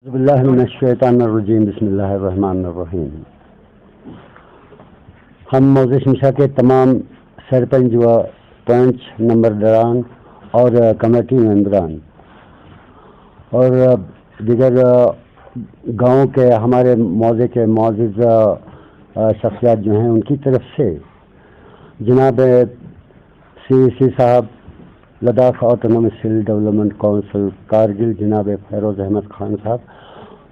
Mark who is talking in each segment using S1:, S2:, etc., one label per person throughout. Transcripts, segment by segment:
S1: बिस्मिल्लाहिर्रहमानिर्रहीम बिस्मिल्लाहिर्रहमानिर्रहीम। हम मोज़े शमशा के तमाम सरपंच व पंच नंबरदारान और कमेटी मेंबरान और दिगर गाँव के हमारे मौज़े के मोअज़्ज़िज़ शख्सियात जो हैं उनकी तरफ से जनाब CEC साहब, लद्दाख ऑटोनॉमस हिल डेवलपमेंट काउंसिल कारगिल जनाब फैरोज़ अहमद खान साहब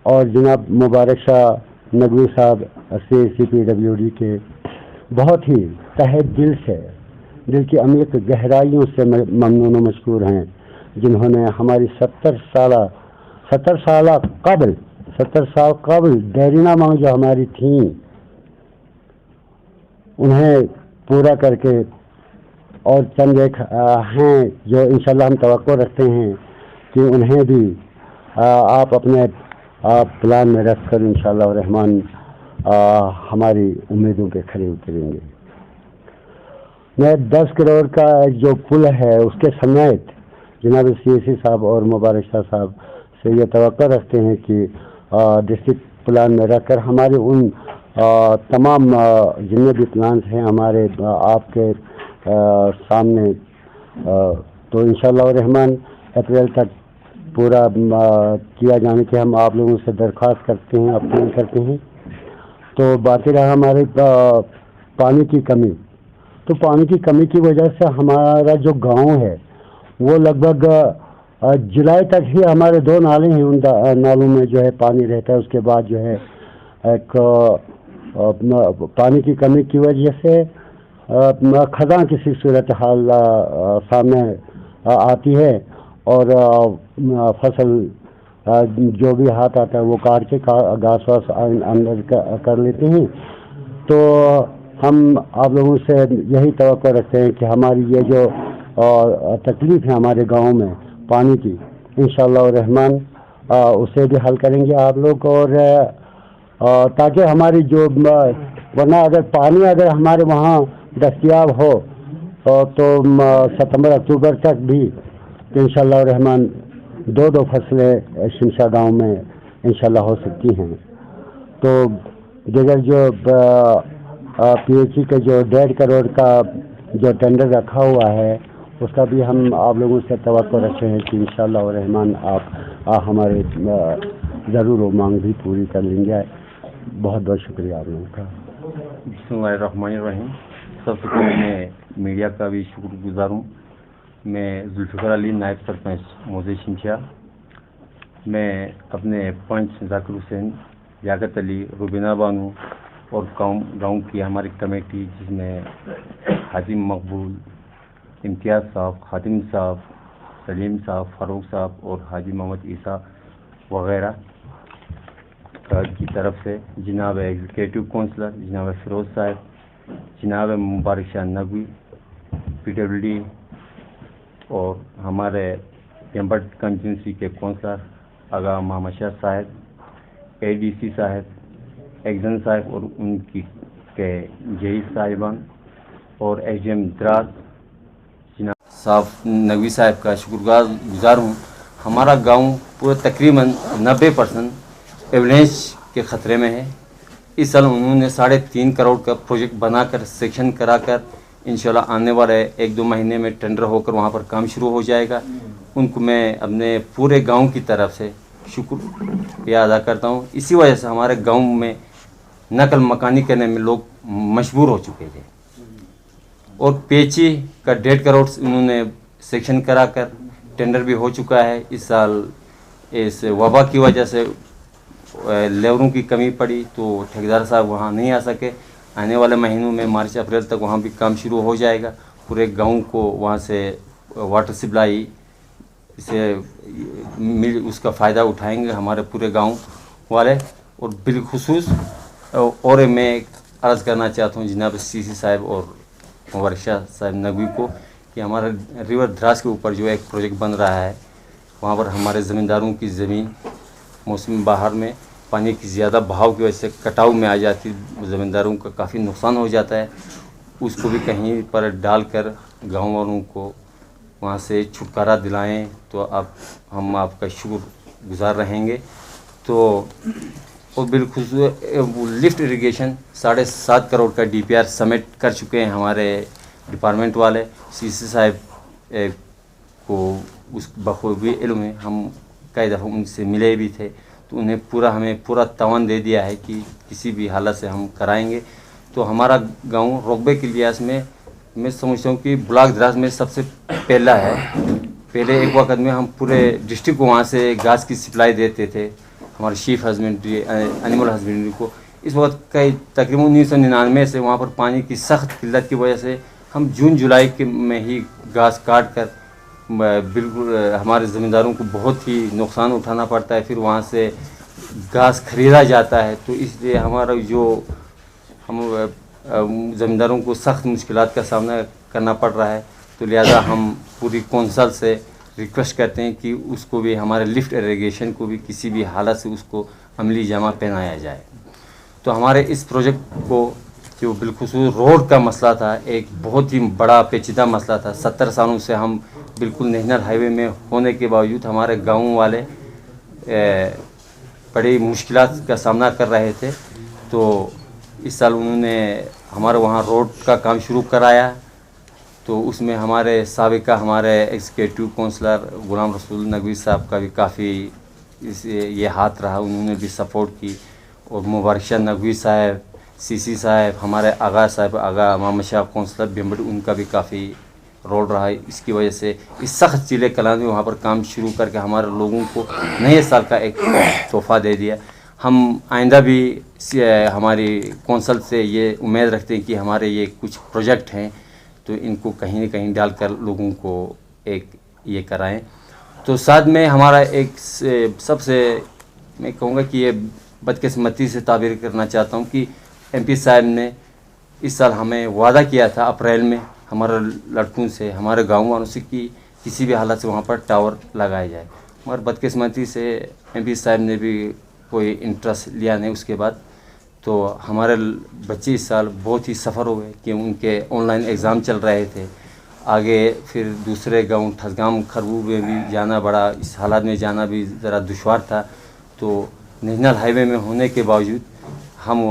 S1: और जनाब मुबारक शाह नकवी साहब CCPWD के बहुत ही तहे दिल से, दिल की अमीर गहराइयों से ममनून व मशकूर हैं, जिन्होंने हमारी 70 साल कबल देरीना मांग जो हमारी थी उन्हें पूरा करके और चंद एक हैं जो इंशाल्लाह हम तवक्को रखते हैं कि उन्हें भी आप अपने प्लान में रख कर इंशाल्लाह रहमान हमारी उम्मीदों पे खरे उतरेंगे। मैं 10 करोड़ का जो पुल है उसके समेत जनाब CEC साहब और मुबारक शाह साहब से ये तवक्को रखते हैं कि डिस्ट्रिक्ट प्लान में रख कर हमारे उन तमाम जितने भी प्लान्स हैं हमारे आपके सामने तो इंशाल्लाह रहमान अप्रैल तक पूरा किया जाने के हम आप लोगों से दरख्वास्त करते हैं, अपील करते हैं। तो बाकी रहा हमारे पानी की कमी, तो पानी की कमी की वजह से हमारा जो गांव है वो लगभग जुलाई तक ही हमारे 2 नाले हैं, उन नालों में जो है पानी रहता है। उसके बाद जो है एक पानी की कमी की वजह से खज़ां किसी सूरत हाल सामने आती है और फसल जो भी हाथ आता है वो काट के घास वास अंदर कर लेते हैं। तो हम आप लोगों से यही तवक्को रखते हैं कि हमारी ये जो तकलीफ़ है हमारे गांव में पानी की, इंशाअल्लाह रहमान उसे भी हल करेंगे आप लोग और ताकि हमारी जो वरना अगर पानी अगर हमारे वहाँ दस्तयाब हो तो सितंबर अक्टूबर तक भी इंशाअल्लाह रहमान 2 फसलें शमशा गांव में इंशाअल्लाह हो सकती हैं। तो दिगर जो PHE के जो 1.5 करोड़ का जो टेंडर रखा हुआ है उसका भी हम आप लोगों से तवक्को रखते हैं कि इंशाअल्लाह रहमान आप हमारे ज़रूर वो मांग भी पूरी कर लेंगे। बहुत बहुत शुक्रिया आप लोगों का।
S2: बिस्मिल्लाहिर्रहमानिर्रहीम। सबसे पहले मैं मीडिया का भी शुक्रगुजार हूँ। मैं जुल्फ़िकार अली, नायब सरपंच मोज़े शमशा। मैं अपने पंच ज़ाकिर हुसैन, लियाकत अली, रुबीना बानू और गाँव की हमारी कमेटी जिसमें हाजी मकबूल, इम्तियाज़ साहब, खातिम साहब, सलीम साहब, फ़ारूक साहब और हाजी मोहम्मद ईसा वग़ैरह की तरफ से जनाब एग्जीक्यूटिव काउंसलर जनाब फिरोज़ साहब, जनाब मुबारक शाह नकवी PWD और हमारे टेम्पर कंस्टिट्यूंसी के काउंसलर आगा मोहम्मद शाह साहब, ADC साहब, एक्जन साहब और उनकी के JE साहिबान और SDM द्रास जनाब साहब नकवी साहब का शुक्रगुजार हूँ। हमारा गांव पूरा तकरीबन 90% एवलेंस के ख़तरे में है। इस साल उन्होंने 3.5 करोड़ का प्रोजेक्ट बनाकर सेक्शन कराकर इंशाल्लाह आने वाले 1-2 महीने में टेंडर होकर वहाँ पर काम शुरू हो जाएगा। उनको मैं अपने पूरे गांव की तरफ से शुक्रिया अदा करता हूँ। इसी वजह से हमारे गांव में नकल मकानी करने में लोग मजबूर हो चुके थे और PHE का 1.5 करोड़ उन्होंने सेक्शन कराकर टेंडर भी हो चुका है। इस साल इस वबा की वजह से लेबरों की कमी पड़ी तो ठेकेदार साहब वहाँ नहीं आ सके। आने वाले महीनों में मार्च अप्रैल तक वहाँ भी काम शुरू हो जाएगा। पूरे गांव को वहाँ से वाटर सप्लाई से उसका फ़ायदा उठाएंगे हमारे पूरे गांव वाले। और बिलखुसूस और मैं अर्ज़ करना चाहता हूँ जनाब CC साहब और मुबारक शाह साहब नकवी को कि हमारा रिवर द्रास के ऊपर जो एक प्रोजेक्ट बन रहा है वहाँ पर हमारे ज़मींदारों की ज़मीन मौसम बहार में पानी की ज़्यादा बहाव की वजह से कटाव में आ जाती, ज़मींदारों का काफ़ी नुकसान हो जाता है। उसको भी कहीं पर डालकर गाँव वालों को वहाँ से छुटकारा दिलाएं तो हम आपका शुक्रगुजार रहेंगे। तो और बिल्कुल लिफ्ट इरिगेशन 7.5 करोड़ का DPR सबमिट कर चुके हैं हमारे डिपार्टमेंट वाले। CC साहब को उस बखूबी इल्म है, हम कई दफ़ा उनसे मिले भी थे, तो उन्हें हमें पूरा तवन दे दिया है कि किसी भी हालत से हम कराएंगे। तो हमारा गांव रोकबे के लिहाज में मैं समझता हूँ कि ब्लॉक द्रास में सबसे पहला है। पहले एक वक्त में हम पूरे डिस्ट्रिक्ट को वहाँ से घास की सप्लाई देते थे, हमारे शीप हस्बेंड्री एनिमल हस्बेंड्री को। इस वक्त कई तकरीबन 1999 से वहाँ पर पानी की सख्त किल्लत की वजह से हम जून जुलाई के में ही घास काट कर बिल्कुल हमारे ज़मींदारों को बहुत ही नुकसान उठाना पड़ता है, फिर वहाँ से घास खरीदा जाता है। तो इसलिए हमारा जो हम ज़मींदारों को सख्त मुश्किलात का सामना करना पड़ रहा है। तो लिहाजा हम पूरी कौंसल से रिक्वेस्ट करते हैं कि उसको भी हमारे लिफ्ट इरिगेशन को भी किसी भी हालत से उसको अमली जमा पहनाया जाए। तो हमारे इस प्रोजेक्ट को जो बिलखुसूस रोड का मसला था, एक बहुत ही बड़ा पेचीदा मसला था। 70 सालों से हम बिल्कुल नेशनल हाईवे में होने के बावजूद हमारे गाँव वाले बड़ी मुश्किलात का सामना कर रहे थे। तो इस साल उन्होंने हमारे वहाँ रोड का काम शुरू कराया। तो उसमें हमारे साबिका हमारे एग्जीक्यूटिव काउंसलर गुलाम रसूल नकवी साहब का भी काफ़ी ये हाथ रहा, उन्होंने भी सपोर्ट की। और मुबारक नकवी साहब, CC साहब, हमारे आगा साहब, आगा मोहम्मद शाह काउंसलर बेम्बड़ी, उनका भी काफ़ी रोल रहा है। इसकी वजह से इस सख्त जिले कलां में वहाँ पर काम शुरू करके हमारे लोगों को नए साल का एक तोहफ़ा दे दिया। हम आइंदा भी हमारी कौंसल से ये उम्मीद रखते हैं कि हमारे ये कुछ प्रोजेक्ट हैं तो इनको कहीं न कहीं डालकर लोगों को एक ये कराएं। तो साथ में हमारा एक सबसे मैं कहूँगा कि ये बदकिस्मती से ताबीर करना चाहता हूँ कि MP साहब ने इस साल हमें वादा किया था अप्रैल में हमारे लड़कों से, हमारे गाँव वालों से कि किसी भी हालत से वहाँ पर टावर लगाया जाए, मगर बदकिस्मती से MP साहब ने भी कोई इंटरेस्ट लिया नहीं। उसके बाद तो हमारे बच्चे इस साल बहुत ही सफ़र हुए कि उनके ऑनलाइन एग्ज़ाम चल रहे थे। आगे फिर दूसरे गांव ठसगाम खरबू में भी जाना बड़ा, इस हालात में जाना भी ज़रा दुश्वार था। तो नेशनल हाईवे में होने के बावजूद हम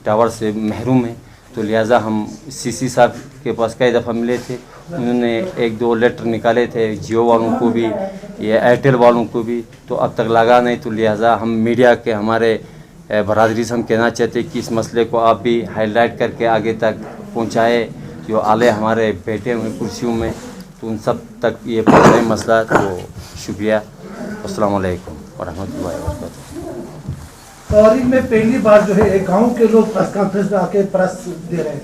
S2: टावर से महरूम हैं। तो लिहाजा हम CC साहब के पास कई दफ़ा मिले थे, उन्होंने 1-2 लेटर निकाले थे जियो वालों को भी, ये एयरटेल वालों को भी, तो अब तक लगा नहीं। तो लिहाजा हम मीडिया के हमारे बरादरी से हम कहना चाहते हैं कि इस मसले को आप भी हाईलाइट करके आगे तक पहुंचाए। जो आले हमारे बैठे हुए कुर्सियों में, तो उन सब तक ये पहुँचाए मसला। तो शुक्रिया, अस्सलाम वालेकुम वरहमतुल्लाहि वबरकातुहू।
S3: तारीख में पहली बार जो है एक गाँव के लोग प्रेस कॉन्फ्रेंस में आके प्रेस दे रहे हैं,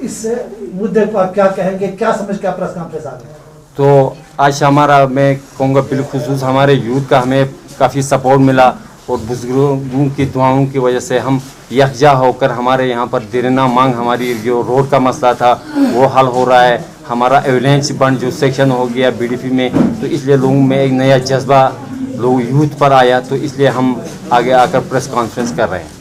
S3: इस मुद्दे को आप क्या कहेंगे, क्या समझ के आप प्रेस कॉन्फ्रेंस आ रहे हैं? तो
S2: आज हमारा मैं कहूँगा बिलखुसूस हमारे यूथ का हमें काफ़ी सपोर्ट मिला और बुजुर्गों की दुआओं की वजह से हम यकजा होकर हमारे यहाँ पर देरना मांग, हमारी जो रोड का मसला था वो हल हो रहा है। हमारा एविडेंस बंड जो सेक्शन हो गया BDP में, तो इसलिए लोगों में एक नया जज्बा लोग यूथ पर आया। तो इसलिए हम आगे आकर प्रेस कॉन्फ्रेंस कर रहे हैं।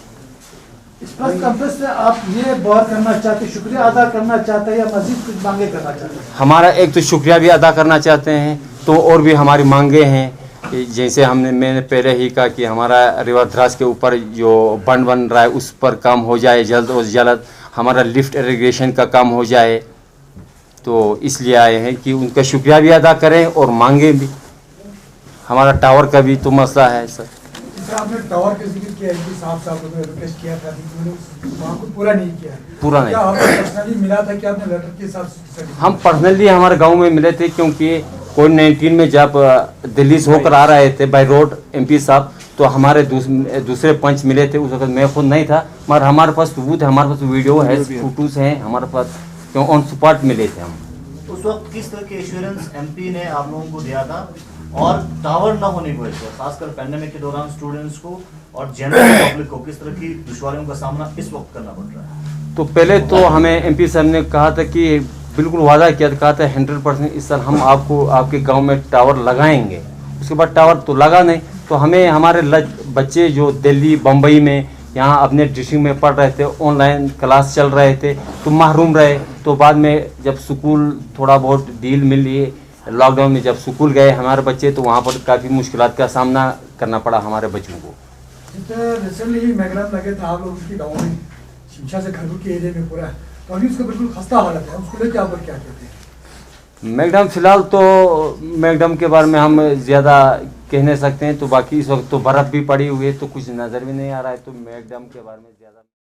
S3: इस प्रेस कॉन्फ्रेंस में आप ये बात करना चाहते, शुक्रिया अदा करना चाहते हैं या मजीद कुछ मांगे करना चाहते हैं? हमारा
S2: एक तो शुक्रिया भी अदा करना चाहते हैं, तो और भी हमारी मांगे हैं। जैसे मैंने पहले ही कहा कि हमारा रिवर द्रास के ऊपर जो बंड बन रहा है उस पर काम हो जाए जल्द और जल्द, हमारा लिफ्ट इरिगेशन का काम हो जाए। तो इसलिए आए हैं कि उनका शुक्रिया भी अदा करें और मांगे भी। हमारा टावर का भी तो मसला है सर।
S3: आपने टावर का जिक्र किया है कि साहब को रिक्वेस्ट किया था, वहाँ को पूरा नहीं किया,
S2: पूरा नहीं।
S3: क्या आपको पर्सनली मिला था कि आपने लेटर के हिसाब से?
S2: हम पर्सनली हमारे गांव में मिले थे, क्योंकि कोविड-19 में जब दिल्ली से होकर आ रहे थे बाई रोड MP साहब, तो हमारे दूसरे पंच मिले थे। उस वक्त मैं खुद नहीं था, मगर हमारे पास सबूत है, हमारे पास वीडियो है, फोटोज हैं हमारे पास, क्यों ऑन स्पॉट मिले थे हम।
S4: उस वक्त किस तरह के एश्योरेंस MP ने आप लोगों को दिया था, और टावर न होने की वजह से खासकर पैंडेमिक के दौरान स्टूडेंट्स को और जनरल पब्लिक को किस तरह की दुश्वारियों का सामना इस वक्त करना पड़ रहा है?
S2: तो पहले तो हमें MP साहब ने कहा था कि बिल्कुल वादा किया था, कहा था 100% इस साल हम आपको आपके गांव में टावर लगाएंगे। उसके बाद टावर तो लगा नहीं। तो हमें हमारे बच्चे जो दिल्ली बम्बई में यहाँ अपने डिस्ट्रिक्ट में पढ़ रहे थे, ऑनलाइन क्लास चल रहे थे, तो महरूम रहे। तो बाद में जब स्कूल थोड़ा बहुत डील मिली, लॉकडाउन में जब स्कूल गए हमारे बच्चे, तो वहाँ पर काफ़ी मुश्किलात का सामना करना पड़ा हमारे बच्चों को।
S5: रिसेंटली मैग्राम लगे था आप लोग उसकी गाँव में शिमशा से खरगोन के एरिया में पूरा, तो अभी उसका बिल्कुल खस्ता हालत है, उसको लेकर आप लोग क्या कहते हैं?
S2: मैकडम फिलहाल तो मैकडम के बारे में हम ज़्यादा कह नहीं सकते हैं, तो बाकी इस वक्त तो बर्फ़ भी पड़ी हुई है तो कुछ नज़र भी नहीं आ रहा है, तो मैकडम के बारे में ज़्यादा